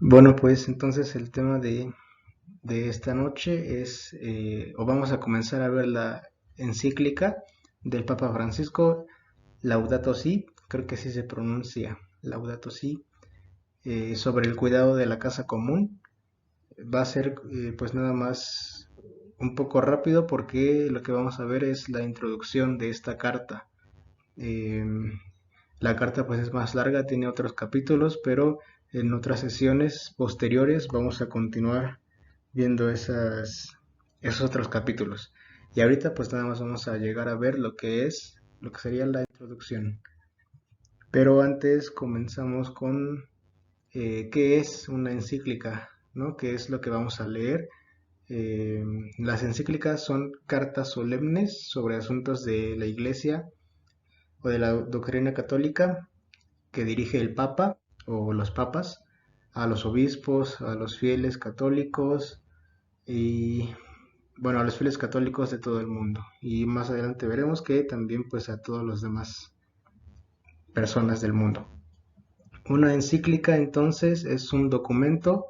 Bueno, pues entonces el tema de esta noche es, o vamos a comenzar a ver la encíclica del Papa Francisco, Laudato Si, creo que así se pronuncia, Laudato Si, sobre el cuidado de la casa común. Va a ser pues nada más un poco rápido porque lo que vamos a ver es la introducción de esta carta. Em, la carta pues es más larga, tiene otros capítulos, pero en otras sesiones posteriores vamos a continuar viendo esos otros capítulos. Y ahorita pues nada más vamos a llegar a ver lo que sería la introducción. Pero antes comenzamos con qué es una encíclica, ¿no? ¿Qué es lo que vamos a leer? Eh, las encíclicas son cartas solemnes sobre asuntos de la Iglesia o de la doctrina católica que dirige el Papa o los papas a los obispos, a los fieles católicos y bueno, a los fieles católicos de todo el mundo. Y más adelante veremos que también pues a todos los demás personas del mundo. Una encíclica entonces es un documento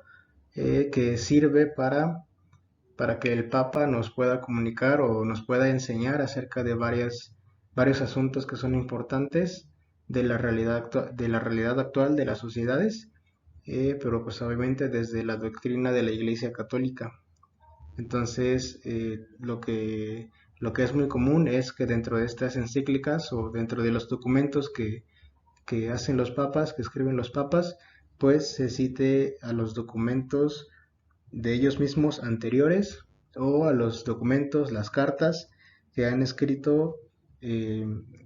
que sirve para que el Papa nos pueda comunicar o nos pueda enseñar acerca de varios asuntos que son importantes de la realidad actual de las sociedades, pero pues obviamente desde la doctrina de la Iglesia Católica. Entonces, lo que es muy común es que dentro de estas encíclicas o dentro de los documentos que hacen los papas, que escriben los papas, pues se cite a los documentos de ellos mismos anteriores o a los documentos, las cartas que han escrito eh,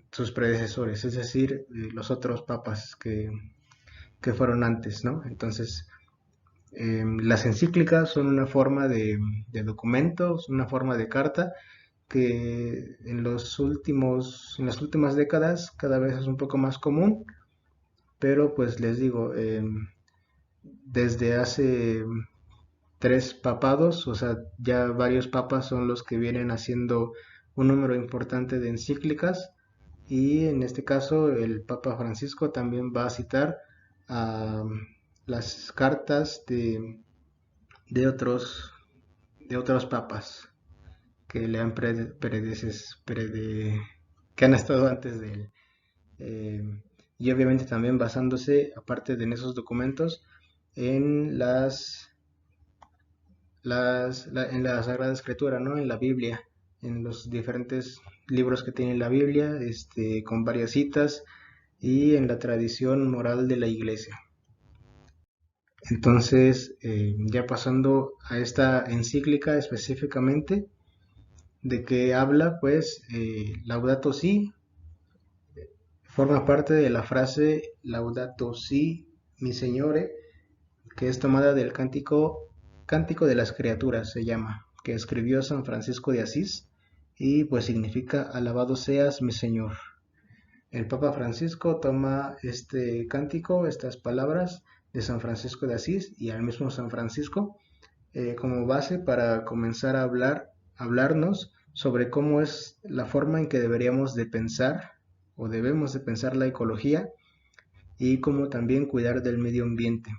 sus predecesores, es decir, los otros papas que fueron antes, ¿no? Entonces, las encíclicas son una forma de documento, una forma de carta que en las últimas décadas cada vez es un poco más común, pero pues les digo, desde hace tres papados, o sea, ya varios papas son los que vienen haciendo un número importante de encíclicas y en este caso el Papa Francisco también va a citar a las cartas de otros de otros papas que le han que han estado antes de él. Y obviamente también basándose, aparte de en esos documentos, en en la Sagrada Escritura, ¿no? En la Biblia, en los diferentes libros que tiene la Biblia, con varias citas y en la tradición moral de la Iglesia. Entonces, ya pasando a esta encíclica específicamente, de que habla, pues, Laudato Si, forma parte de la frase Laudato Si, mi Señore, que es tomada del Cántico de las Criaturas, se llama, que escribió San Francisco de Asís y pues significa Alabado seas mi Señor. El Papa Francisco toma este cántico, estas palabras de San Francisco de Asís y al mismo San Francisco como base para comenzar a hablarnos sobre cómo es la forma en que deberíamos de pensar o debemos de pensar la ecología y cómo también cuidar del medio ambiente.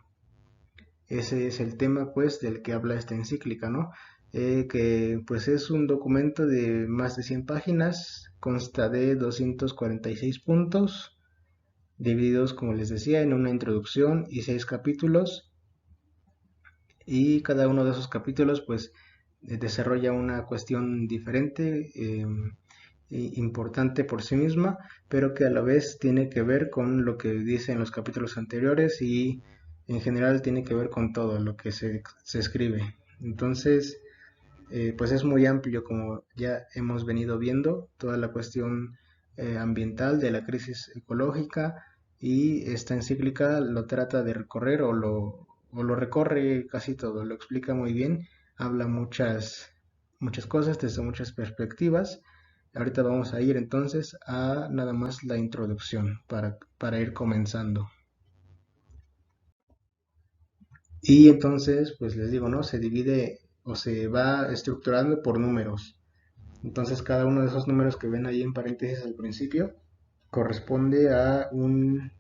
Ese es el tema pues del que habla esta encíclica, ¿no? Que pues es un documento de más de 100 páginas, consta de 246 puntos, divididos como les decía en una introducción y 6 capítulos, y cada uno de esos capítulos pues desarrolla una cuestión diferente, importante por sí misma, pero que a la vez tiene que ver con lo que dice en los capítulos anteriores y en general tiene que ver con todo lo que se escribe. Entonces, pues es muy amplio como ya hemos venido viendo, toda la cuestión ambiental de la crisis ecológica y esta encíclica lo trata de recorrer o lo recorre casi todo, lo explica muy bien, habla muchas cosas desde muchas perspectivas. Ahorita vamos a ir entonces a nada más la introducción para ir comenzando. Y entonces, pues les digo, ¿no? Se divide o se va estructurando por números. Entonces cada uno de esos números que ven ahí en paréntesis al principio corresponde a un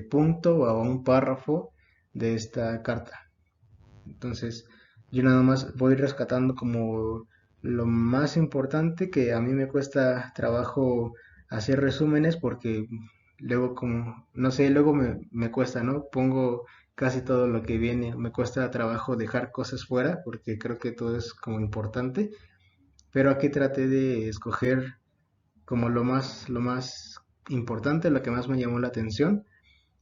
punto o a un párrafo de esta carta. Entonces, yo nada más voy rescatando como lo más importante, que a mí me cuesta trabajo hacer resúmenes porque luego como, no sé, luego me cuesta, ¿no? Pongo casi todo lo que viene, me cuesta trabajo dejar cosas fuera porque creo que todo es como importante, pero aquí traté de escoger como lo más importante, lo que más me llamó la atención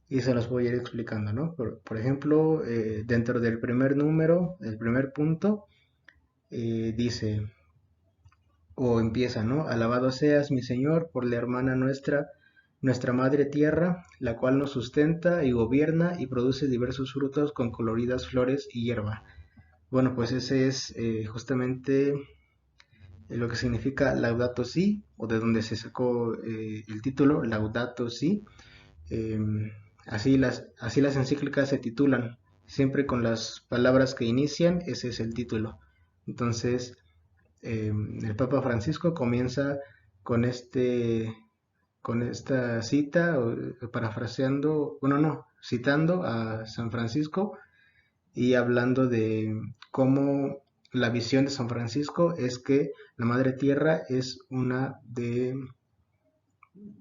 y se los voy a ir explicando, ¿no? Por ejemplo, dentro del primer número, el primer punto, dice, o empieza, ¿no? Alabado seas, mi Señor, por la hermana nuestra, nuestra madre tierra, la cual nos sustenta y gobierna y produce diversos frutos con coloridas flores y hierba. Bueno, pues ese es justamente lo que significa Laudato Si, o de donde se sacó el título, Laudato Si. Eh, así las encíclicas se titulan, siempre con las palabras que inician, ese es el título. Entonces, el Papa Francisco comienza con con esta cita, parafraseando, bueno, no, citando a San Francisco y hablando de cómo la visión de San Francisco es que la Madre Tierra es una de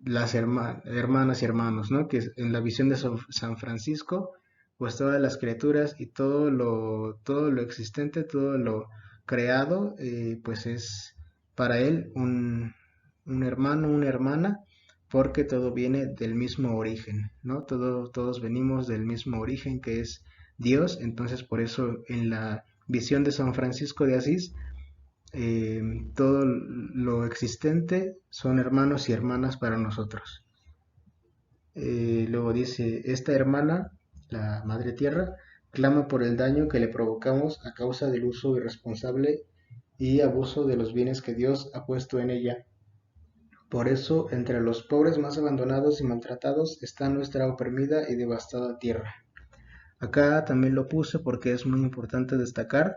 las hermanas y hermanos, ¿no? Que en la visión de San Francisco, pues todas las criaturas y todo lo existente, todo lo creado, pues es para él un hermano, una hermana, porque todo viene del mismo origen, ¿no? Todos venimos del mismo origen que es Dios, entonces por eso en la visión de San Francisco de Asís, eh, todo lo existente son hermanos y hermanas para nosotros. Luego dice, esta hermana, la Madre Tierra, clama por el daño que le provocamos a causa del uso irresponsable y abuso de los bienes que Dios ha puesto en ella. Por eso, entre los pobres más abandonados y maltratados está nuestra oprimida y devastada tierra. Acá también lo puse porque es muy importante destacar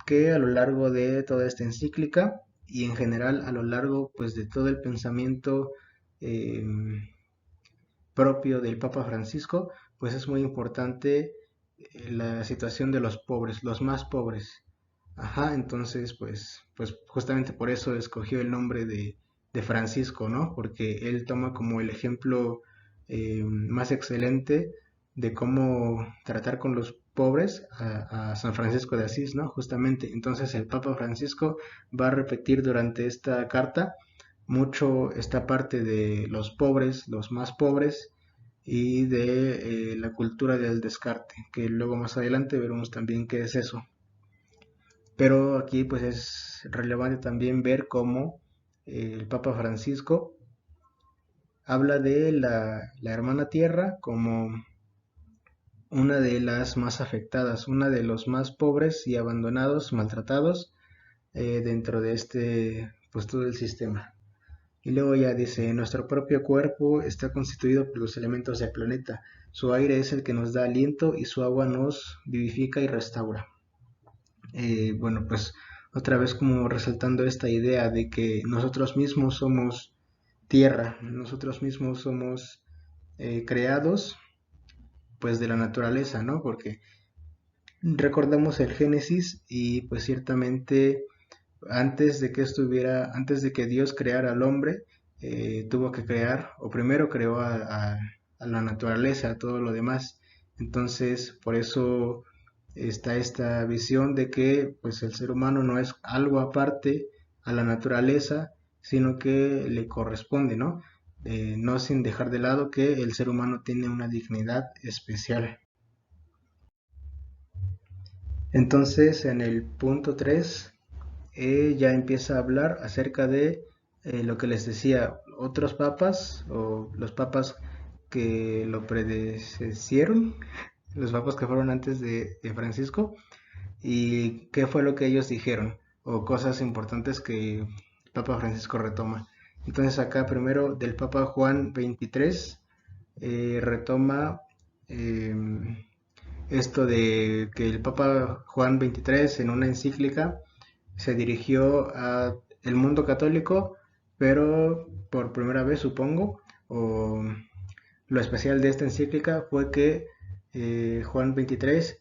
que a lo largo de toda esta encíclica y en general a lo largo pues de todo el pensamiento eh, propio del Papa Francisco, pues es muy importante la situación de los pobres, los más pobres. Ajá, entonces pues justamente por eso escogió el nombre de Francisco, ¿no? Porque él toma como el ejemplo más excelente de cómo tratar con los pobres a San Francisco de Asís, ¿no? Justamente, entonces el Papa Francisco va a repetir durante esta carta mucho esta parte de los pobres, los más pobres, y de la cultura del descarte, que luego más adelante veremos también qué es eso. Pero aquí pues es relevante también ver cómo el Papa Francisco habla de la hermana tierra como una de las más afectadas, una de los más pobres y abandonados, maltratados dentro de pues todo el sistema. Y luego ya dice, nuestro propio cuerpo está constituido por los elementos del planeta. Su aire es el que nos da aliento y su agua nos vivifica y restaura. Bueno, pues otra vez como resaltando esta idea de que nosotros mismos somos tierra, nosotros mismos somos creados pues de la naturaleza, ¿no? Porque recordamos el Génesis y pues ciertamente antes de que Dios creara al hombre, tuvo que crear, o primero creó a la naturaleza, a todo lo demás. Entonces, por eso está esta visión de que pues el ser humano no es algo aparte a la naturaleza, sino que le corresponde, ¿no? No sin dejar de lado que el ser humano tiene una dignidad especial. Entonces, en el punto 3 ya empieza a hablar acerca de lo que les decía, otros papas o los papas que lo predecieron, los papas que fueron antes de Francisco, y qué fue lo que ellos dijeron, o cosas importantes que el Papa Francisco retoma. Entonces acá primero del Papa Juan 23 retoma eh, esto de que el Papa Juan 23 en una encíclica se dirigió a el mundo católico, pero por primera vez supongo, o lo especial de esta encíclica fue que Juan 23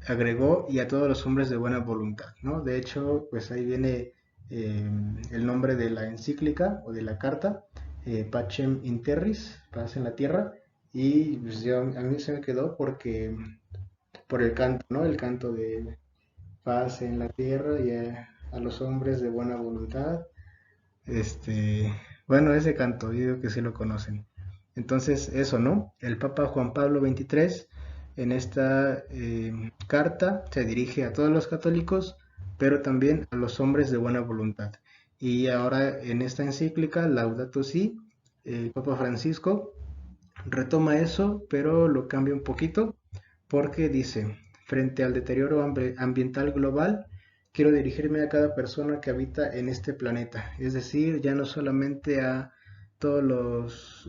agregó y a todos los hombres de buena voluntad, ¿no? De hecho, pues ahí viene eh, el nombre de la encíclica o de la carta, Pacem in Terris, paz en la tierra, y pues a mí se me quedó porque por el canto, ¿no? El canto de paz en la tierra y a los hombres de buena voluntad. Bueno, ese canto, yo digo que sí lo conocen. Entonces, eso, ¿no? El Papa Juan Pablo XXIII en esta carta se dirige a todos los católicos, pero también a los hombres de buena voluntad. Y ahora en esta encíclica, Laudato Si, el Papa Francisco retoma eso, pero lo cambia un poquito porque dice, frente al deterioro ambiental global, quiero dirigirme a cada persona que habita en este planeta, es decir, ya no solamente a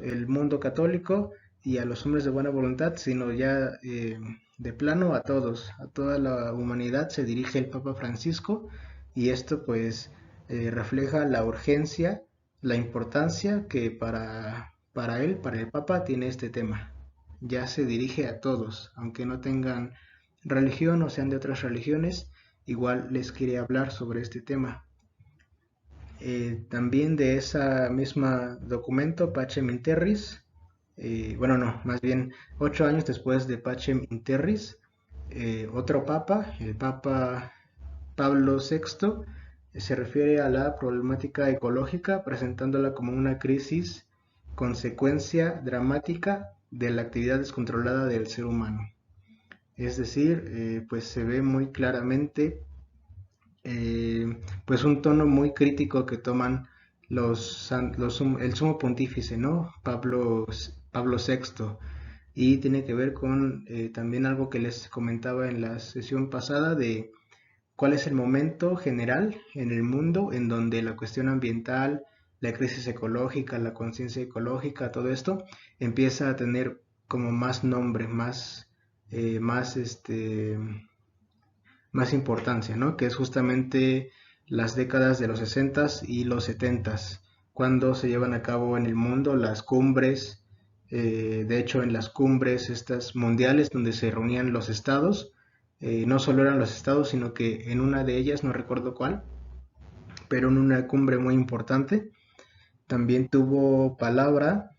el mundo católico y a los hombres de buena voluntad, sino ya de plano a todos, a toda la humanidad se dirige el Papa Francisco y esto pues refleja la urgencia, la importancia que para él, para el Papa, tiene este tema. Ya se dirige a todos, aunque no tengan religión o sean de otras religiones, igual les quiere hablar sobre este tema. También de esa misma documento, Pacem in Terris, bueno, no, más bien 8 años después de Pacem in Terris, otro papa, el Papa Pablo VI, se refiere a la problemática ecológica, presentándola como una crisis consecuencia dramática de la actividad descontrolada del ser humano. Es decir, pues se ve muy claramente pues un tono muy crítico que toman el sumo pontífice, ¿no? Pablo VI. Y tiene que ver con también algo que les comentaba en la sesión pasada de cuál es el momento general en el mundo en donde la cuestión ambiental, la crisis ecológica, la conciencia ecológica, todo esto empieza a tener como más nombre, eh, más, este, más importancia, ¿no? Que es justamente las décadas de los 60 y los 70, cuando se llevan a cabo en el mundo las cumbres, de hecho en las cumbres estas mundiales donde se reunían los estados, no solo eran los estados, sino que en una de ellas, no recuerdo cuál, pero en una cumbre muy importante, también tuvo palabra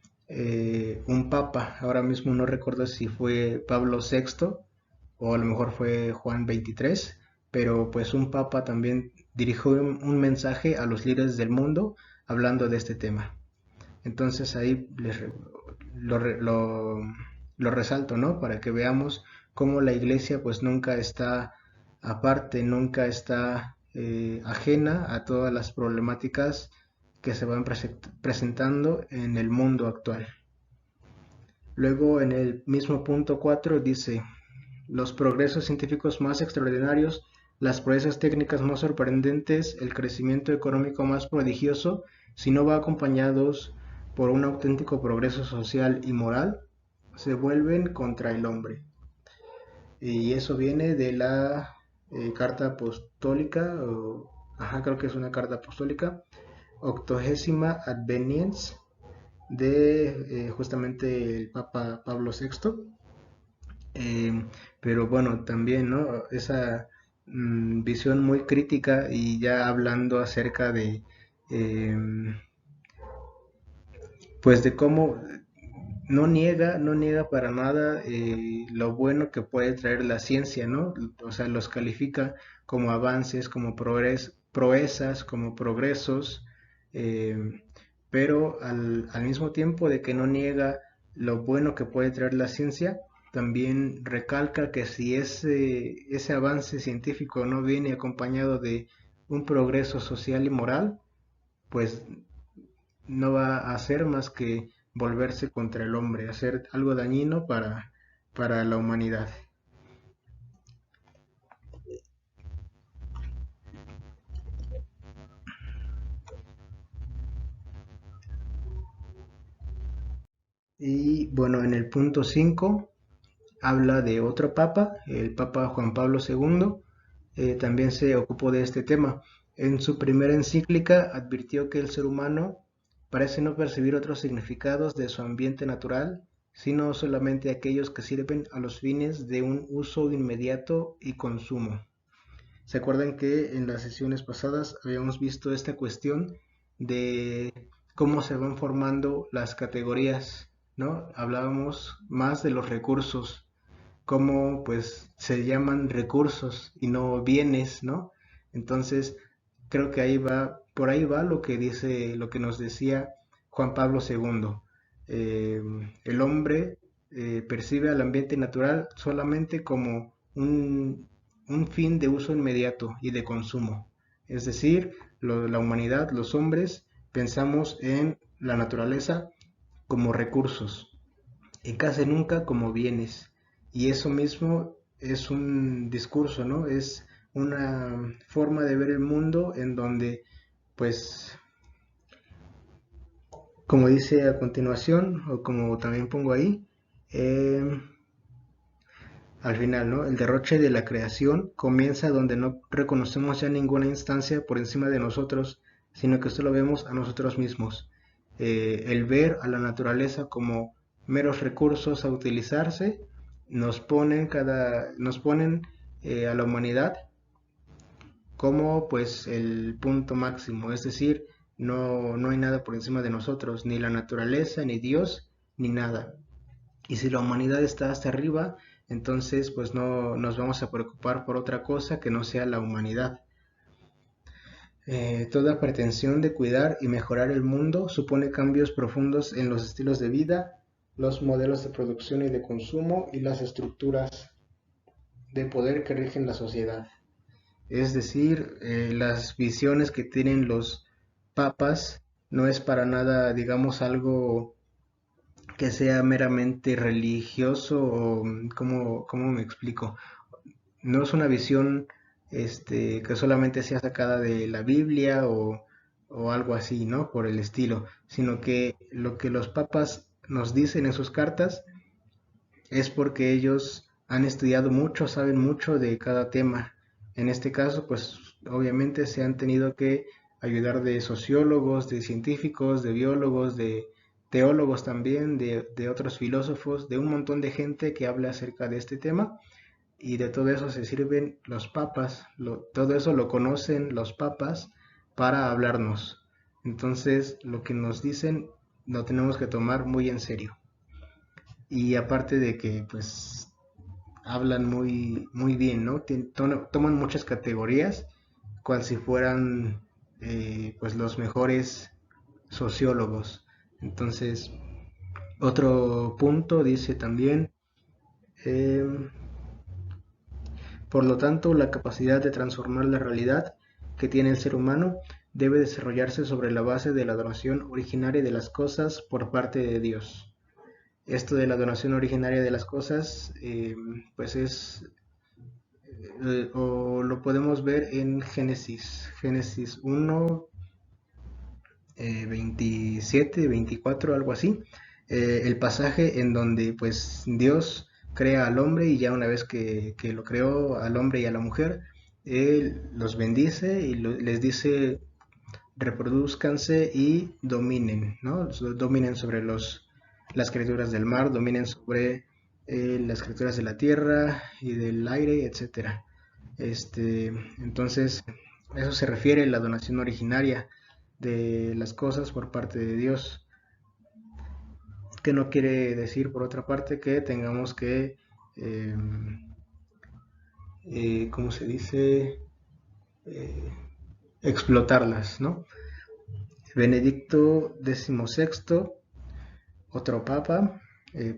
un papa, ahora mismo no recuerdo si fue Pablo VI o a lo mejor fue Juan XXIII, pero pues un papa también dirigió un mensaje a los líderes del mundo hablando de este tema. Entonces ahí lo, lo, lo resalto, ¿no? Para que veamos cómo la iglesia pues nunca está aparte, nunca está ajena a todas las problemáticas que se van presentando en el mundo actual. Luego en el mismo punto 4 dice, los progresos científicos más extraordinarios, las proezas técnicas más sorprendentes, el crecimiento económico más prodigioso, si no va acompañados por un auténtico progreso social y moral, se vuelven contra el hombre. Y eso viene de la carta apostólica, creo que es una carta apostólica, octogésima adveniens de justamente el Papa Pablo VI. Pero bueno, también, ¿no? Esa visión muy crítica y ya hablando acerca de, em, pues de cómo no niega para nada lo bueno que puede traer la ciencia, ¿no? O sea, los califica como avances, como proezas, como progresos, pero al mismo tiempo de que no niega lo bueno que puede traer la ciencia, también recalca que si ese avance científico no viene acompañado de un progreso social y moral, pues no va a hacer más que volverse contra el hombre, hacer algo dañino para la humanidad. Y bueno, en el punto 5 habla de otro papa, el Papa Juan Pablo II, también se ocupó de este tema. En su primera encíclica advirtió que el ser humano parece no percibir otros significados de su ambiente natural sino solamente aquellos que sirven a los fines de un uso inmediato y consumo. ¿Se acuerdan que en las sesiones pasadas habíamos visto esta cuestión de cómo se van formando las categorías, ¿no? Hablábamos más de los recursos, cómo pues se llaman recursos y no bienes, ¿no? Entonces, creo que por ahí va lo que dice, lo que nos decía Juan Pablo II. Eh, el hombre percibe al ambiente natural solamente como un fin de uso inmediato y de consumo. Es decir, la humanidad, los hombres, pensamos en la naturaleza como recursos y casi nunca como bienes. Y eso mismo es un discurso, ¿no? Es una forma de ver el mundo en donde, pues, como dice a continuación, o como también pongo ahí, eh, al final, ¿no? El derroche de la creación comienza donde no reconocemos ya ninguna instancia por encima de nosotros, sino que solo vemos a nosotros mismos. El ver a la naturaleza como meros recursos a utilizarse nos ponen a la humanidad como pues el punto máximo, es decir, no hay nada por encima de nosotros, ni la naturaleza, ni Dios, ni nada. Y si la humanidad está hasta arriba, entonces pues no nos vamos a preocupar por otra cosa que no sea la humanidad. Toda pretensión de cuidar y mejorar el mundo supone cambios profundos en los estilos de vida, los modelos de producción y de consumo y las estructuras de poder que rigen la sociedad. Es decir, las visiones que tienen los papas no es para nada, digamos, algo que sea meramente religioso o cómo me explico. No es una visión que solamente sea sacada de la Biblia o algo así, ¿no? Por el estilo, sino que lo que los papas nos dicen en sus cartas es porque ellos han estudiado mucho, saben mucho de cada tema. En este caso, pues obviamente se han tenido que ayudar de sociólogos, de científicos, de biólogos, de teólogos también, de otros filósofos, de un montón de gente que habla acerca de este tema y de todo eso se sirven los papas, todo eso lo conocen los papas para hablarnos. Entonces, lo que nos dicen lo tenemos que tomar muy en serio. Y aparte de que, pues, hablan muy bien, ¿no? Toman muchas categorías, cual si fueran, pues, los mejores sociólogos. Entonces, otro punto dice también, em, por lo tanto, la capacidad de transformar la realidad que tiene el ser humano debe desarrollarse sobre la base de la donación originaria de las cosas por parte de Dios. Esto de la donación originaria de las cosas, pues o lo podemos ver en Génesis 1, 27, 24, algo así, el pasaje en donde pues Dios crea al hombre y ya una vez que lo creó al hombre y a la mujer, Él los bendice y les dice reproduzcanse y dominen, ¿no? Dominen sobre las criaturas del mar, dominen sobre las criaturas de la tierra y del aire, etcétera. Entonces, eso se refiere a la donación originaria de las cosas por parte de Dios, que no quiere decir por otra parte que tengamos que, eh, ¿cómo se dice? Eh, explotarlas, ¿no? Benedicto XVI, otro papa,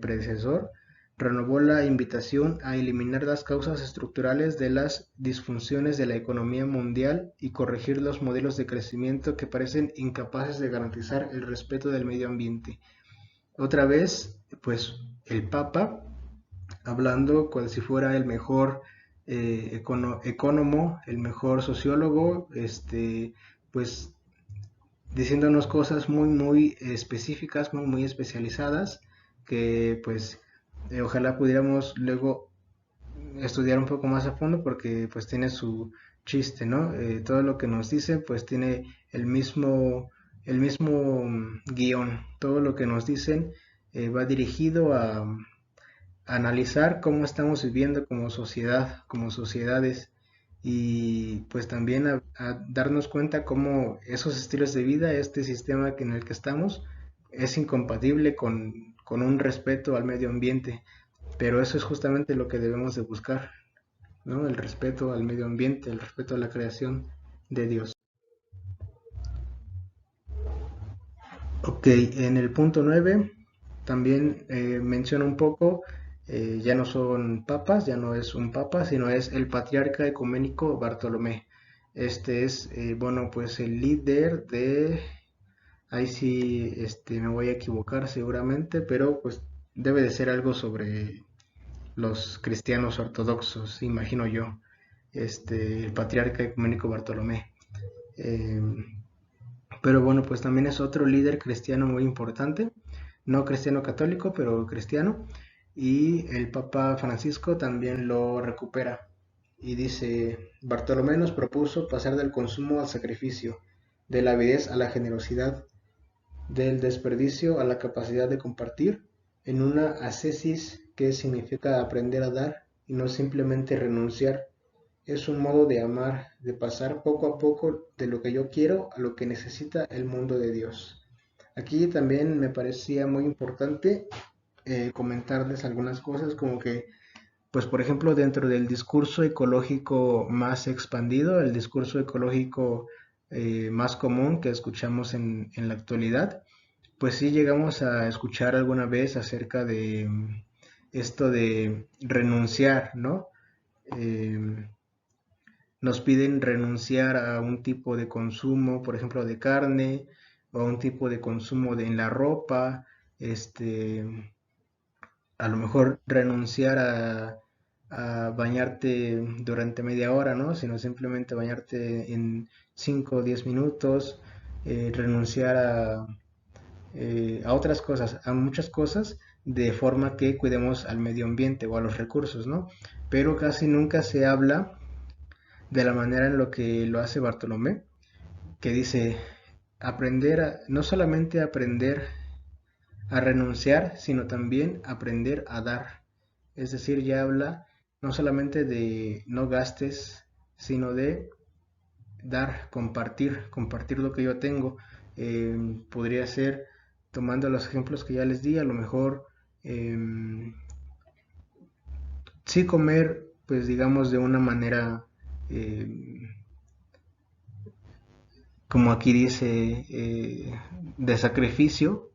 predecesor, renovó la invitación a eliminar las causas estructurales de las disfunciones de la economía mundial y corregir los modelos de crecimiento que parecen incapaces de garantizar el respeto del medio ambiente. Otra vez, pues el Papa, hablando cual si fuera el mejor economo, el mejor sociólogo, pues diciéndonos cosas muy específicas, muy especializadas, que pues ojalá pudiéramos luego estudiar un poco más a fondo porque pues tiene su chiste, ¿no? Todo lo que nos dice pues tiene el mismo guión, todo lo que nos dicen va dirigido a analizar cómo estamos viviendo como sociedad, como sociedades, y pues también a darnos cuenta cómo esos estilos de vida, este sistema en el que estamos, es incompatible con un respeto al medio ambiente, pero eso es justamente lo que debemos de buscar, ¿no? El respeto al medio ambiente, el respeto a la creación de Dios. Ok, en el punto 9 también menciona un poco, ya no son papas, ya no es un papa, sino es el patriarca ecuménico Bartolomé. Este es, bueno, pues el líder de, ahí sí, me voy a equivocar seguramente, pero pues debe de ser algo sobre los cristianos ortodoxos, imagino yo, el patriarca ecuménico Bartolomé. Eh, pero bueno, pues también es otro líder cristiano muy importante, no cristiano católico, pero cristiano. Y el Papa Francisco también lo recupera. Y dice, Bartolomé nos propuso pasar del consumo al sacrificio, de la avidez a la generosidad, del desperdicio a la capacidad de compartir, en una ascesis que significa aprender a dar y no simplemente renunciar. Es un modo de amar, de pasar poco a poco de lo que yo quiero a lo que necesita el mundo de Dios. Aquí también me parecía muy importante comentarles algunas cosas como que, pues por ejemplo, dentro del discurso ecológico más expandido, el discurso ecológico más común que escuchamos en la actualidad, pues sí llegamos a escuchar alguna vez acerca de esto de renunciar, ¿no? Eh, Nos piden renunciar a un tipo de consumo, por ejemplo, de carne, o a un tipo de consumo en la ropa, a lo mejor renunciar a bañarte durante media hora, ¿no? Sino simplemente bañarte en 5 o 10 minutos, renunciar a otras cosas, a muchas cosas, de forma que cuidemos al medio ambiente o a los recursos, ¿no? Pero casi nunca se habla de la manera en lo que lo hace Bartolomé, que dice no solamente aprender a renunciar, sino también aprender a dar. Es decir, ya habla no solamente de no gastes, sino de dar, compartir lo que yo tengo. Podría ser, tomando los ejemplos que ya les di, a lo mejor eh, sí comer, pues digamos, de una manera eh, como aquí dice, de sacrificio,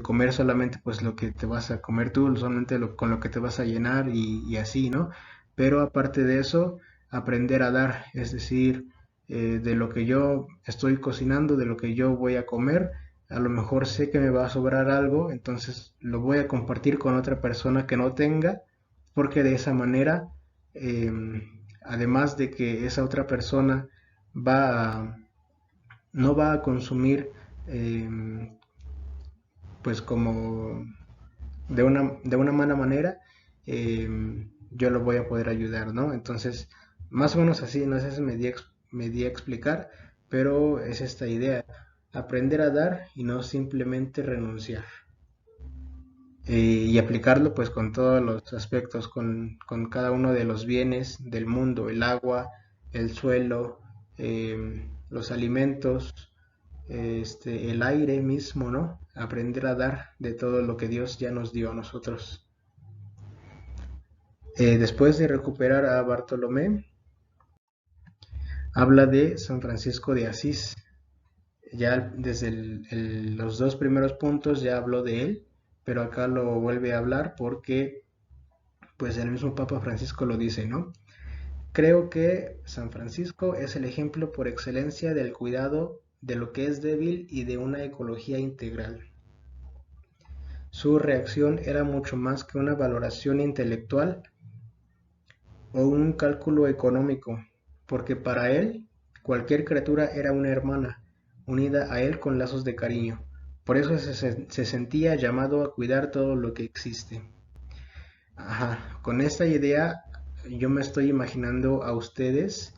comer solamente pues lo que te vas a comer tú, solamente con lo que te vas a llenar y así, ¿no? Pero aparte de eso, aprender a dar, es decir, de lo que yo estoy cocinando, de lo que yo voy a comer, a lo mejor sé que me va a sobrar algo, entonces lo voy a compartir con otra persona que no tenga, porque de esa manera, además de que esa otra persona va a no va a consumir pues como de una mala manera, yo lo voy a poder ayudar, ¿no? Entonces, más o menos así, no sé si me di a explicar, pero es esta idea, aprender a dar y no simplemente renunciar. Y aplicarlo pues con todos los aspectos, con cada uno de los bienes del mundo, el agua, el suelo, los alimentos, el aire mismo, ¿no? Aprender a dar de todo lo que Dios ya nos dio a nosotros. Después de recuperar a Bartolomé, habla de San Francisco de Asís. Ya desde los dos primeros puntos ya habló de él, pero acá lo vuelve a hablar porque pues el mismo Papa Francisco lo dice, ¿no? Creo que San Francisco es el ejemplo por excelencia del cuidado de lo que es débil y de una ecología integral. Su reacción era mucho más que una valoración intelectual o un cálculo económico, porque para él cualquier criatura era una hermana, unida a él con lazos de cariño. Por eso se sentía llamado a cuidar todo lo que existe. Ajá, con esta idea yo me estoy imaginando a ustedes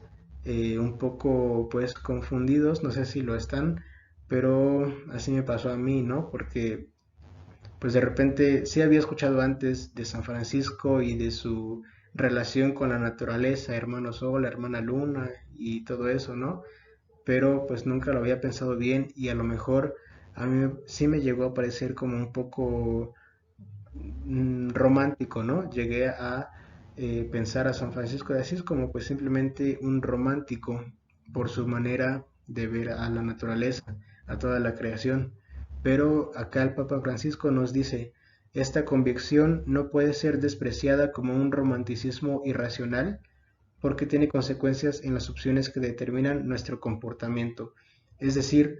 un poco pues confundidos, no sé si lo están, pero así me pasó a mí, ¿no? Porque pues de repente sí había escuchado antes de San Francisco y de su relación con la naturaleza, hermano Sol, hermana Luna y todo eso, ¿no? Pero pues nunca lo había pensado bien y a lo mejor a mí sí me llegó a parecer como un poco romántico, ¿no? Llegué a pensar a San Francisco de Asís como pues simplemente un romántico por su manera de ver a la naturaleza, a toda la creación. Pero acá el Papa Francisco nos dice, esta convicción no puede ser despreciada como un romanticismo irracional porque tiene consecuencias en las opciones que determinan nuestro comportamiento. Es decir,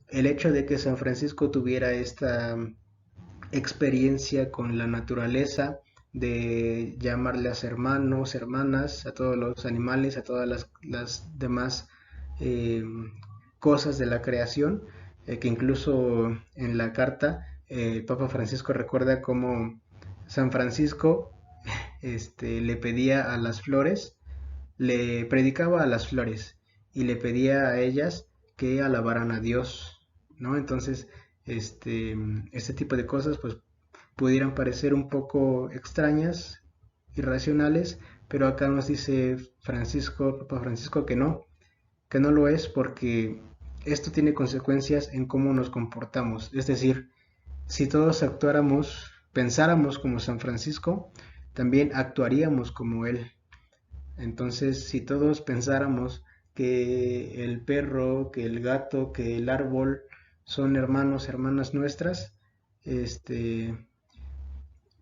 el hecho de que San Francisco tuviera esta experiencia con la naturaleza, de llamarles hermanos, hermanas, a todos los animales, a todas las demás eh, cosas de la creación, que incluso en la carta el Papa Francisco recuerda cómo San Francisco le pedía a las flores, le predicaba a las flores y le pedía a ellas que alabaran a Dios, ¿no? Entonces, este tipo de cosas pues pudieran parecer un poco extrañas, irracionales, pero acá nos dice Francisco, Papa Francisco, que no lo es porque esto tiene consecuencias en cómo nos comportamos. Es decir, si todos actuáramos, pensáramos como San Francisco, también actuaríamos como él. Entonces, si todos pensáramos que el perro, que el gato, que el árbol son hermanos, hermanas nuestras, este,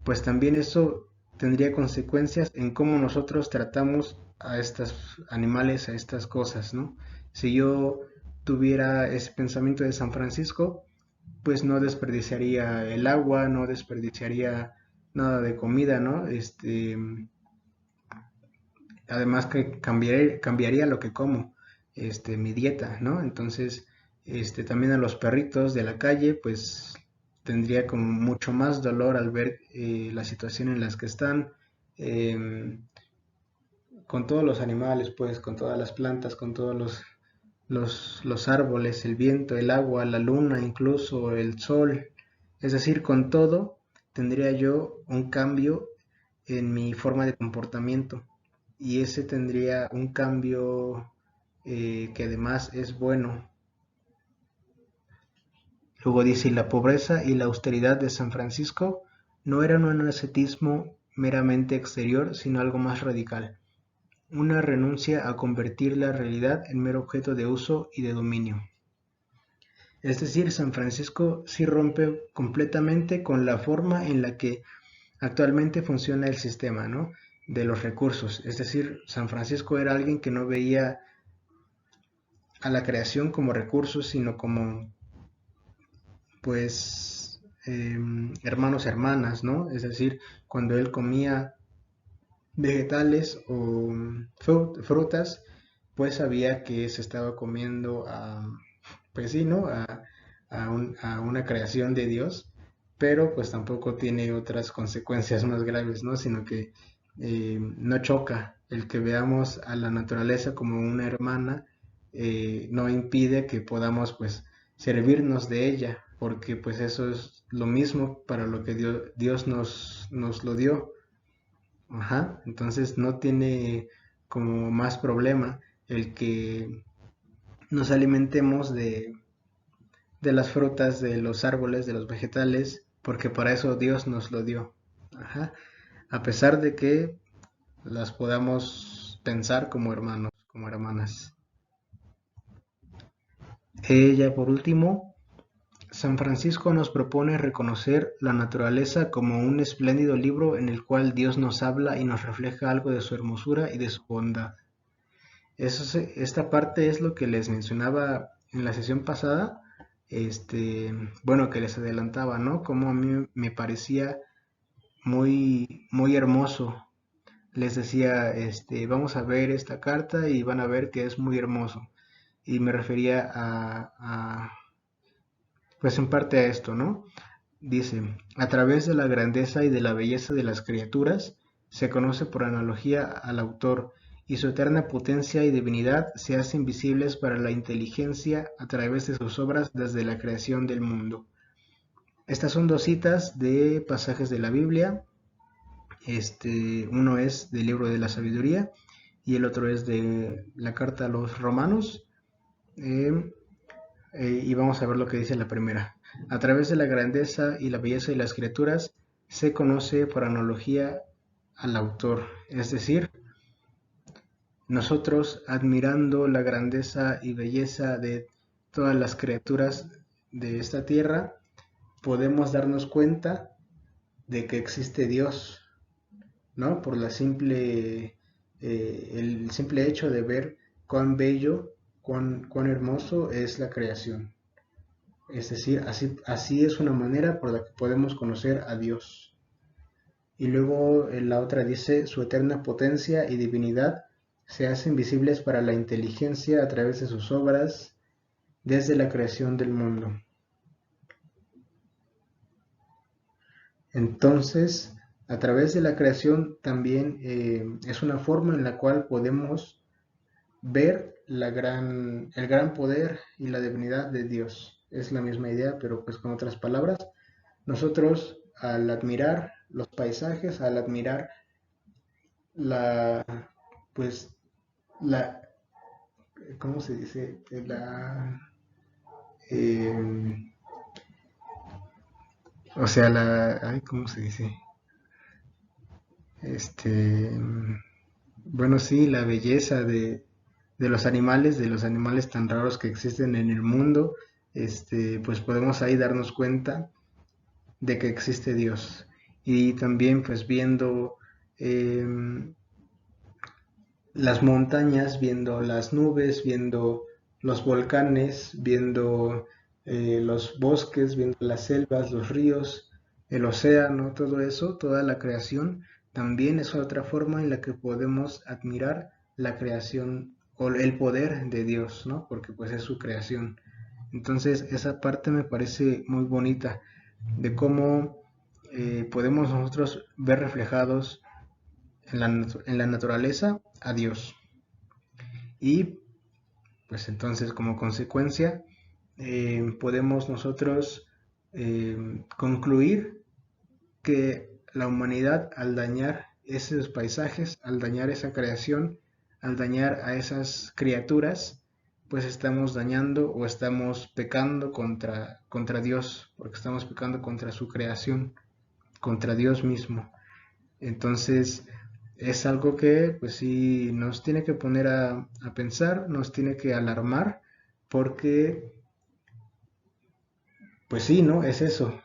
pues también eso tendría consecuencias en cómo nosotros tratamos a estos animales, a estas cosas, ¿no? Si yo tuviera ese pensamiento de San Francisco, pues no desperdiciaría el agua, no desperdiciaría nada de comida, ¿no? Además que cambiaría lo que como, mi dieta, ¿no? Entonces, también a los perritos de la calle, pues tendría como mucho más dolor al ver la situación en las que están, em, con todos los animales, pues, con todas las plantas, con todos los árboles, el viento, el agua, la luna, incluso el sol, es decir, con todo, tendría yo un cambio en mi forma de comportamiento y ese tendría un cambio que además es bueno. Luego dice, la pobreza y la austeridad de San Francisco no eran un ascetismo meramente exterior, sino algo más radical, una renuncia a convertir la realidad en mero objeto de uso y de dominio. Es decir, San Francisco sí rompe completamente con la forma en la que actualmente funciona el sistema, ¿no? De los recursos. Es decir, San Francisco era alguien que no veía a la creación como recursos, sino como, pues, hermanos, hermanas, ¿no? Es decir, cuando él comía vegetales o frutas, pues sabía que se estaba comiendo a, pues sí, ¿no? A una creación de Dios, pero pues tampoco tiene otras consecuencias más graves, ¿no? Sino que no choca el que veamos a la naturaleza como una hermana, no impide que podamos pues servirnos de ella, porque pues eso es lo mismo para lo que Dios nos lo dio. Ajá, entonces no tiene como más problema el que nos alimentemos de las frutas, de los árboles, de los vegetales, porque para eso Dios nos lo dio. Ajá, a pesar de que las podamos pensar como hermanos, como hermanas. Ya por último, San Francisco nos propone reconocer la naturaleza como un espléndido libro en el cual Dios nos habla y nos refleja algo de su hermosura y de su bondad. Esta parte es lo que les mencionaba en la sesión pasada, bueno, que les adelantaba, ¿no? Como a mí me parecía muy, muy hermoso. Les decía, vamos a ver esta carta y van a ver que es muy hermoso. Y me refería pues en parte a esto, ¿no? Dice, a través de la grandeza y de la belleza de las criaturas, se conoce por analogía al autor, y su eterna potencia y divinidad se hacen visibles para la inteligencia a través de sus obras desde la creación del mundo. Estas son dos citas de pasajes de la Biblia. Uno es del libro de la sabiduría y el otro es de la carta a los romanos. Eh, y vamos a ver lo que dice la primera. A través de la grandeza y la belleza de las criaturas se conoce por analogía al autor, es decir, nosotros admirando la grandeza y belleza de todas las criaturas de esta tierra, podemos darnos cuenta de que existe Dios, ¿no? Por el simple hecho de ver cuán bello, cuán hermoso es la creación. Es decir, así es una manera por la que podemos conocer a Dios. Y luego en la otra dice, su eterna potencia y divinidad se hacen visibles para la inteligencia a través de sus obras desde la creación del mundo. Entonces, a través de la creación también es una forma en la cual podemos ver el gran poder y la divinidad de Dios. Es la misma idea, pero pues con otras palabras. Nosotros al admirar los paisajes, al admirar la, pues, la, ¿cómo se dice? Eh, o sea, ay, ¿cómo se dice? Este, bueno, sí, la belleza de los animales tan raros que existen en el mundo, pues podemos ahí darnos cuenta de que existe Dios. Y también pues viendo eh, las montañas, viendo las nubes, viendo los volcanes, viendo los bosques, viendo las selvas, los ríos, el océano, todo eso, toda la creación, también es otra forma en la que podemos admirar la creación o el poder de Dios, ¿no? Porque pues es su creación. Entonces esa parte me parece muy bonita de cómo podemos nosotros ver reflejados en la naturaleza a Dios. Y pues entonces como consecuencia podemos nosotros concluir que la humanidad al dañar esos paisajes, al dañar esa creación, al dañar a esas criaturas, pues estamos dañando o estamos pecando contra Dios, porque estamos pecando contra su creación, contra Dios mismo. Entonces, es algo que pues sí nos tiene que poner a pensar, nos tiene que alarmar, porque pues sí, ¿no? Es eso.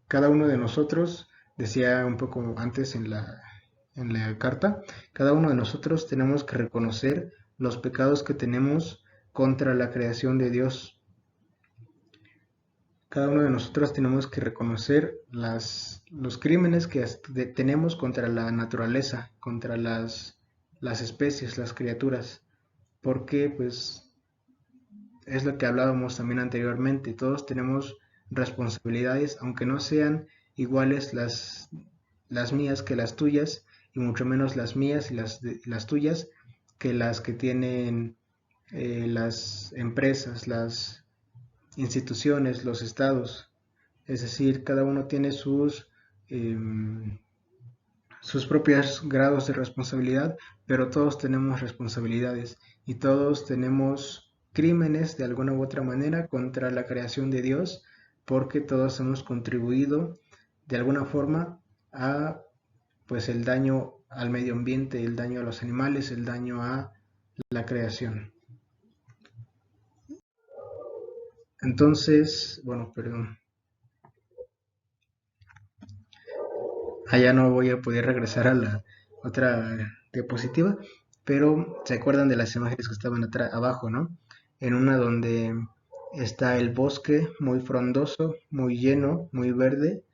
Cada uno de nosotros, decía un poco antes en la carta, cada uno de nosotros tenemos que reconocer los pecados que tenemos contra la creación de Dios. Cada uno de nosotros tenemos que reconocer los crímenes que tenemos contra la naturaleza, contra las especies, las criaturas, porque pues es lo que hablábamos también anteriormente, todos tenemos responsabilidades, aunque no sean iguales las mías que las tuyas, y mucho menos las mías y las tuyas que las que tienen las empresas, las instituciones, los estados. Es decir, cada uno tiene sus propios grados de responsabilidad, pero todos tenemos responsabilidades y todos tenemos crímenes de alguna u otra manera contra la creación de Dios, porque todos hemos contribuido de alguna forma a pues el daño al medio ambiente, el daño a los animales, el daño a la creación. Entonces, bueno, perdón, allá no voy a poder regresar a la otra diapositiva, pero se acuerdan de las imágenes que estaban abajo, ¿no? En una donde está el bosque muy frondoso, muy lleno, muy verde,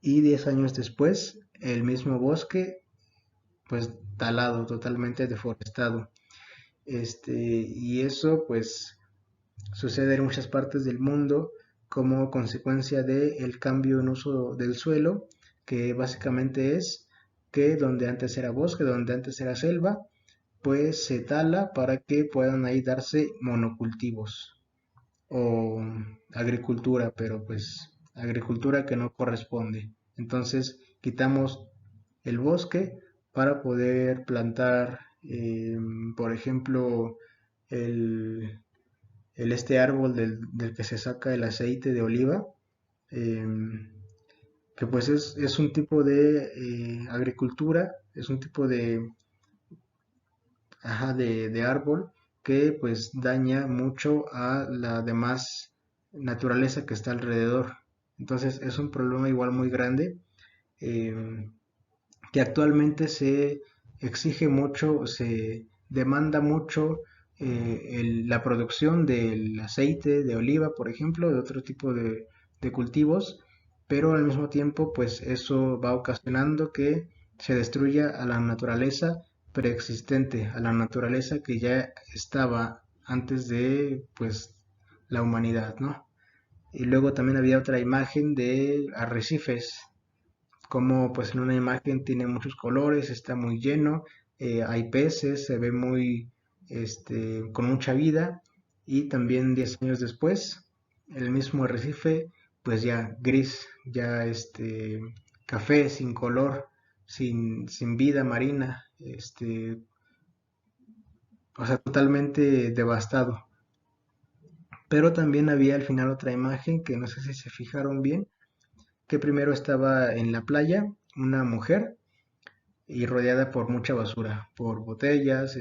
y 10 años después el mismo bosque pues talado, totalmente deforestado. Y eso pues sucede en muchas partes del mundo como consecuencia del cambio en uso del suelo, que básicamente es que donde antes era bosque, donde antes era selva, pues se tala para que puedan ahí darse monocultivos o agricultura, pero pues agricultura que no corresponde. Entonces quitamos el bosque para poder plantar, por ejemplo, el, este árbol del que se saca el aceite de oliva, em, que pues es un tipo de agricultura, es un tipo de, ajá, de árbol que pues daña mucho a la demás naturaleza que está alrededor. Entonces es un problema igual muy grande, em, que actualmente se exige mucho, se demanda mucho la producción del aceite de oliva, por ejemplo, de otro tipo de cultivos, pero al mismo tiempo, pues eso va ocasionando que se destruya a la naturaleza preexistente, a la naturaleza que ya estaba antes de, pues, la humanidad, ¿no? Y luego también había otra imagen de arrecifes, como pues en una imagen tiene muchos colores, está muy lleno, hay peces, se ve muy, con mucha vida, y también 10 años después, el mismo arrecife, pues ya gris, ya café, sin color, sin vida marina, o sea, totalmente devastado. Pero también había al final otra imagen que no sé si se fijaron bien, que primero estaba en la playa una mujer y rodeada por mucha basura, por botellas,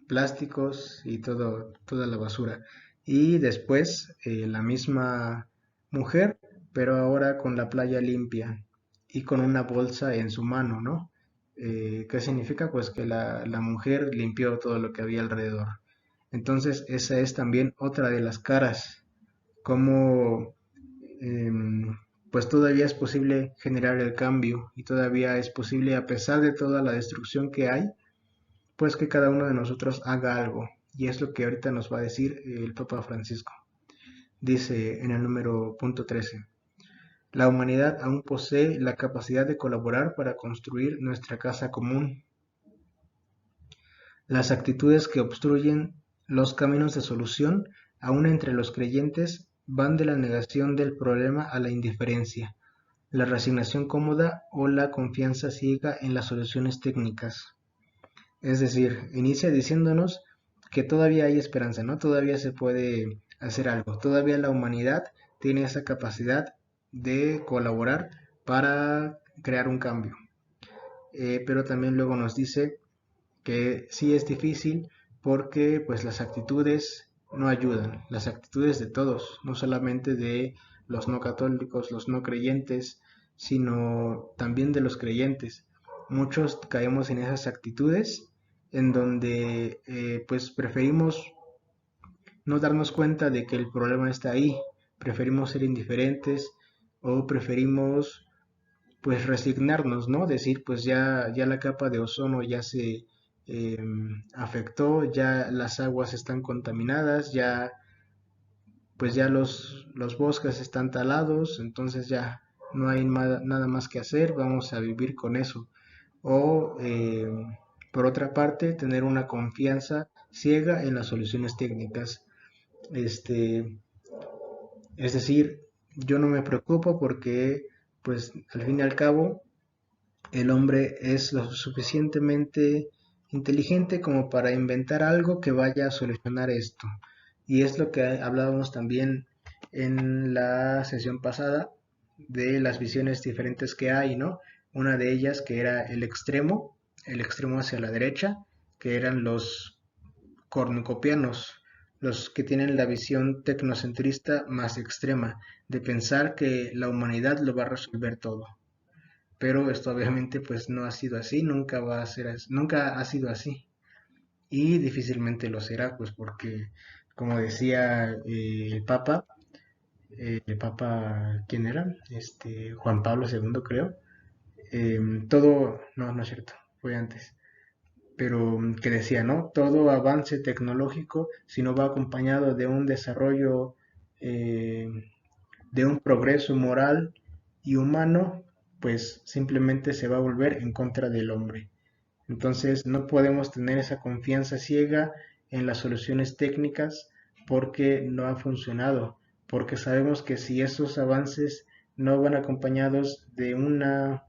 plásticos y toda la basura. Y después la misma mujer, pero ahora con la playa limpia y con una bolsa en su mano, ¿no? ¿Qué significa? Pues que la mujer limpió todo lo que había alrededor. Entonces, esa es también otra de las caras, como pues todavía es posible generar el cambio y todavía es posible, a pesar de toda la destrucción que hay, pues que cada uno de nosotros haga algo. Y es lo que ahorita nos va a decir el Papa Francisco. Dice en el número punto 13: la humanidad aún posee la capacidad de colaborar para construir nuestra casa común. Las actitudes que obstruyen los caminos de solución, aún entre los creyentes, van de la negación del problema a la indiferencia, la resignación cómoda o la confianza ciega en las soluciones técnicas. Es decir, inicia diciéndonos que todavía hay esperanza, ¿no? Todavía se puede hacer algo, todavía la humanidad tiene esa capacidad de colaborar para crear un cambio. Pero también luego nos dice que sí es difícil porque pues las actitudes no ayudan, las actitudes de todos, no solamente de los no católicos, los no creyentes, sino también de los creyentes. Muchos caemos en esas actitudes en donde pues preferimos no darnos cuenta de que el problema está ahí, preferimos ser indiferentes o preferimos pues resignarnos, ¿no? Decir, pues ya la capa de ozono ya se afectó, ya las aguas están contaminadas, ya pues ya los bosques están talados, entonces ya no hay nada más que hacer, vamos a vivir con eso. O por otra parte, tener una confianza ciega en las soluciones técnicas. Este, es decir, yo no me preocupo porque pues al fin y al cabo el hombre es lo suficientemente inteligente como para inventar algo que vaya a solucionar esto. Y es lo que hablábamos también en la sesión pasada de las visiones diferentes que hay, ¿no? Una de ellas que era el extremo hacia la derecha, que eran los cornucopianos, los que tienen la visión tecnocentrista más extrema, de pensar que la humanidad lo va a resolver todo. Pero esto obviamente pues no ha sido así, nunca va a ser así, nunca ha sido así y difícilmente lo será, pues porque como decía el Papa, ¿quién era? Juan Pablo II creo, todo, no, no es cierto, fue antes, pero que decía, ¿no? Todo avance tecnológico, si no va acompañado de un desarrollo, eh, de un progreso moral y humano, pues simplemente se va a volver en contra del hombre. Entonces no podemos tener esa confianza ciega en las soluciones técnicas porque no ha funcionado, porque sabemos que si esos avances no van acompañados de una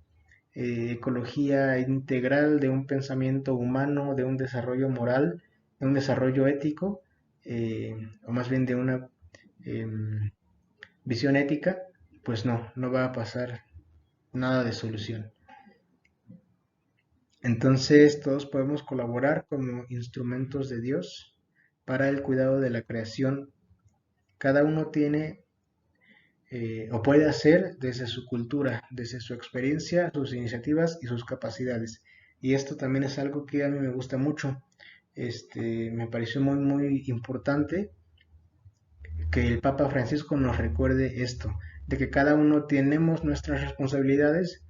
ecología integral, de un pensamiento humano, de un desarrollo moral, de un desarrollo ético, o más bien de una em, visión ética, pues no va a pasar nada de solución. Entonces todos podemos colaborar como instrumentos de Dios para el cuidado de la creación. Cada uno tiene o puede hacer desde su cultura, desde su experiencia, sus iniciativas y sus capacidades. Y esto también es algo que a mí me gusta mucho. Me pareció muy importante que el Papa Francisco nos recuerde esto, de que cada uno tenemos nuestras responsabilidades,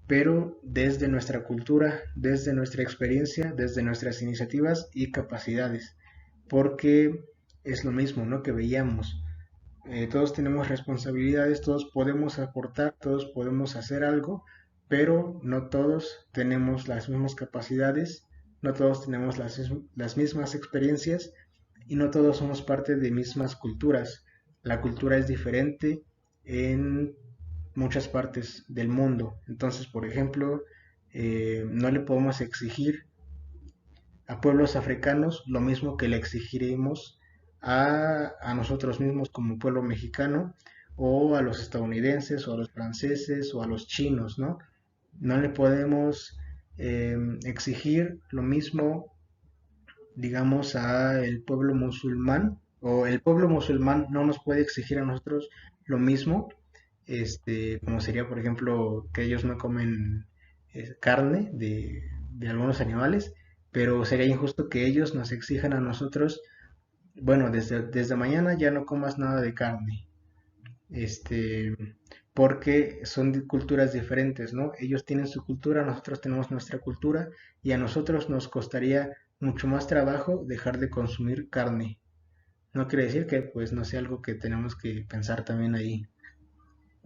pero desde nuestra cultura, desde nuestra experiencia, desde nuestras iniciativas y capacidades, porque es lo mismo, ¿no? Que veíamos. Todos tenemos responsabilidades, todos podemos aportar, todos podemos hacer algo, pero no todos tenemos las mismas capacidades, no todos tenemos las mismas experiencias y no todos somos parte de mismas culturas. La cultura es diferente en muchas partes del mundo. Entonces, por ejemplo, no le podemos exigir a pueblos africanos lo mismo que le exigiremos a nosotros mismos como pueblo mexicano o a los estadounidenses o a los franceses o a los chinos, ¿no? No le podemos exigir lo mismo, digamos, a el pueblo musulmán o el pueblo musulmán no nos puede exigir a nosotros lo mismo, como sería, por ejemplo, que ellos no comen carne de algunos animales, pero sería injusto que ellos nos exijan a nosotros, bueno, desde mañana ya no comas nada de carne, este, porque son culturas diferentes, ¿no? Ellos tienen su cultura, nosotros tenemos nuestra cultura y a nosotros nos costaría mucho más trabajo dejar de consumir carne. No quiere decir que pues no sea algo que tenemos que pensar también ahí.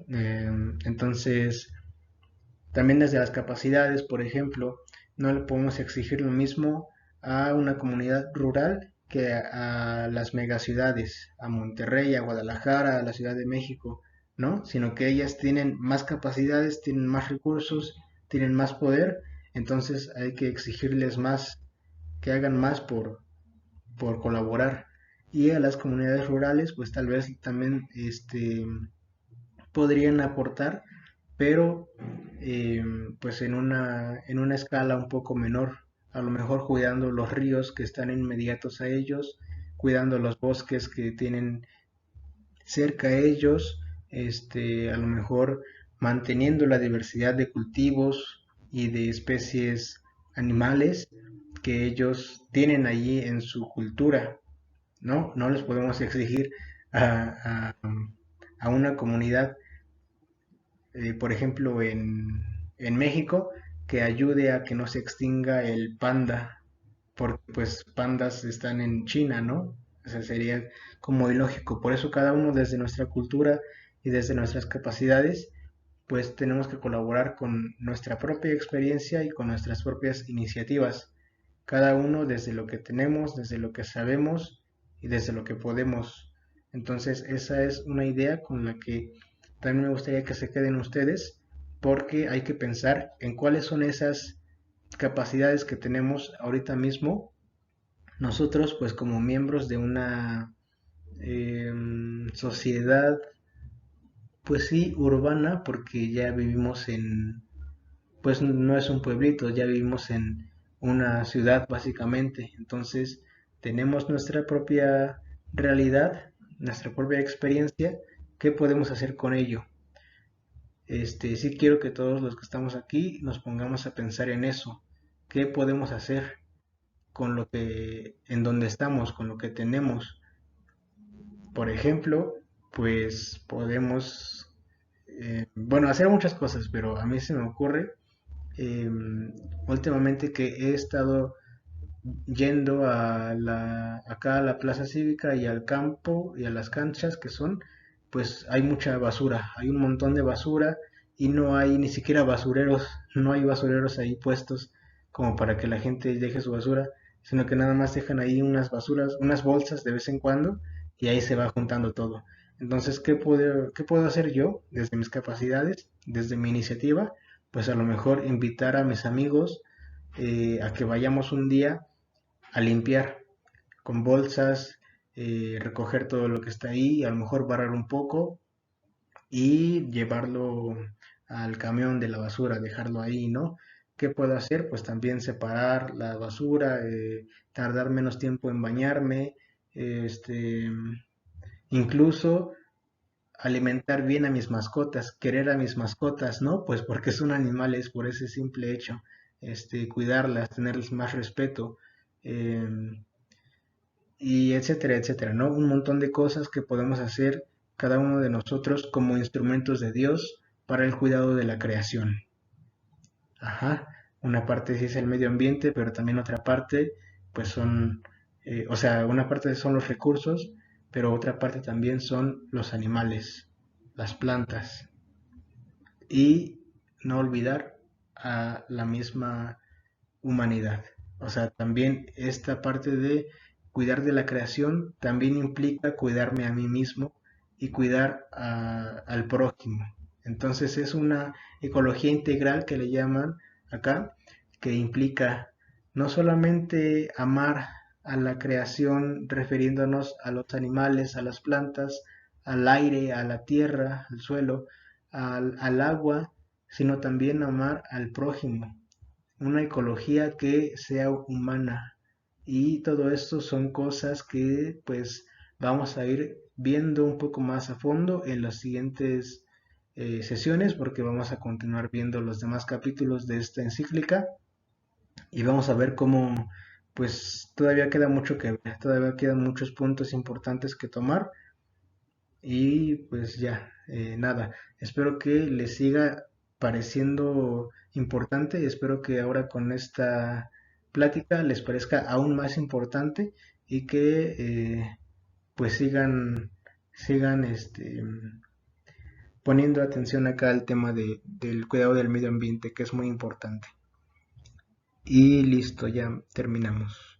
Entonces, también desde las capacidades, por ejemplo, no le podemos exigir lo mismo a una comunidad rural que a las megaciudades, a Monterrey, a Guadalajara, a la Ciudad de México, ¿no? Sino que ellas tienen más capacidades, tienen más recursos, tienen más poder, entonces hay que exigirles más, que hagan más por colaborar. Y a las comunidades rurales, pues tal vez también podrían aportar, pero eh, pues en una escala un poco menor, a lo mejor cuidando los ríos que están inmediatos a ellos, cuidando los bosques que tienen cerca a ellos, a lo mejor manteniendo la diversidad de cultivos y de especies animales que ellos tienen allí en su cultura, ¿no? No les podemos exigir a, a, a una comunidad por ejemplo, en México, que ayude a que no se extinga el panda, porque pues pandas están en China, ¿no? O sea, sería como ilógico. Por eso cada uno desde nuestra cultura y desde nuestras capacidades, pues tenemos que colaborar con nuestra propia experiencia y con nuestras propias iniciativas. Cada uno desde lo que tenemos, desde lo que sabemos y desde lo que podemos. Entonces, esa es una idea con la que también me gustaría que se queden ustedes, porque hay que pensar en cuáles son esas capacidades que tenemos ahorita mismo nosotros, pues como miembros de una sociedad, pues sí, urbana, porque ya vivimos pues no es un pueblito, ya vivimos en una ciudad básicamente, entonces tenemos nuestra propia realidad, nuestra propia experiencia, ¿qué podemos hacer con ello? Sí quiero que todos los que estamos aquí nos pongamos a pensar en eso, ¿qué podemos hacer con lo que, en donde estamos, con lo que tenemos? Por ejemplo, pues podemos, bueno, hacer muchas cosas, pero a mí se me ocurre eh, últimamente que he estado yendo acá a la plaza cívica y al campo y a las canchas que son, pues hay mucha basura, hay un montón de basura y no hay ni siquiera basureros, no hay basureros ahí puestos como para que la gente deje su basura, sino que nada más dejan ahí unas basuras, unas bolsas de vez en cuando y ahí se va juntando todo. Entonces, qué puedo hacer yo desde mis capacidades, desde mi iniciativa? Pues a lo mejor invitar a mis amigos a que vayamos un día a limpiar con bolsas, recoger todo lo que está ahí, a lo mejor barrar un poco y llevarlo al camión de la basura, dejarlo ahí, ¿no? ¿Qué puedo hacer? Pues también separar la basura, tardar menos tiempo en bañarme, este, incluso alimentar bien a mis mascotas, querer a mis mascotas, ¿no? Pues porque son animales por ese simple hecho, cuidarlas, tenerles más respeto, y etcétera, etcétera, ¿no? Un montón de cosas que podemos hacer cada uno de nosotros como instrumentos de Dios para el cuidado de la creación. Ajá, una parte sí es el medio ambiente, pero también otra parte, pues son, o sea, una parte son los recursos, pero otra parte también son los animales, las plantas. Y no olvidar a la misma humanidad. O sea, también esta parte de cuidar de la creación también implica cuidarme a mí mismo y cuidar al prójimo. Entonces es una ecología integral que le llaman acá, que implica no solamente amar a la creación refiriéndonos a los animales, a las plantas, al aire, a la tierra, al suelo, al agua, sino también amar al prójimo, una ecología que sea humana. Y todo esto son cosas que pues vamos a ir viendo un poco más a fondo en las siguientes sesiones, porque vamos a continuar viendo los demás capítulos de esta encíclica y vamos a ver cómo pues todavía queda mucho que ver, todavía quedan muchos puntos importantes que tomar. Y pues ya, nada, espero que les siga pareciendo importante, espero que ahora con esta plática les parezca aún más importante y que pues sigan poniendo atención acá al tema del cuidado del medio ambiente, que es muy importante. Y listo, ya terminamos.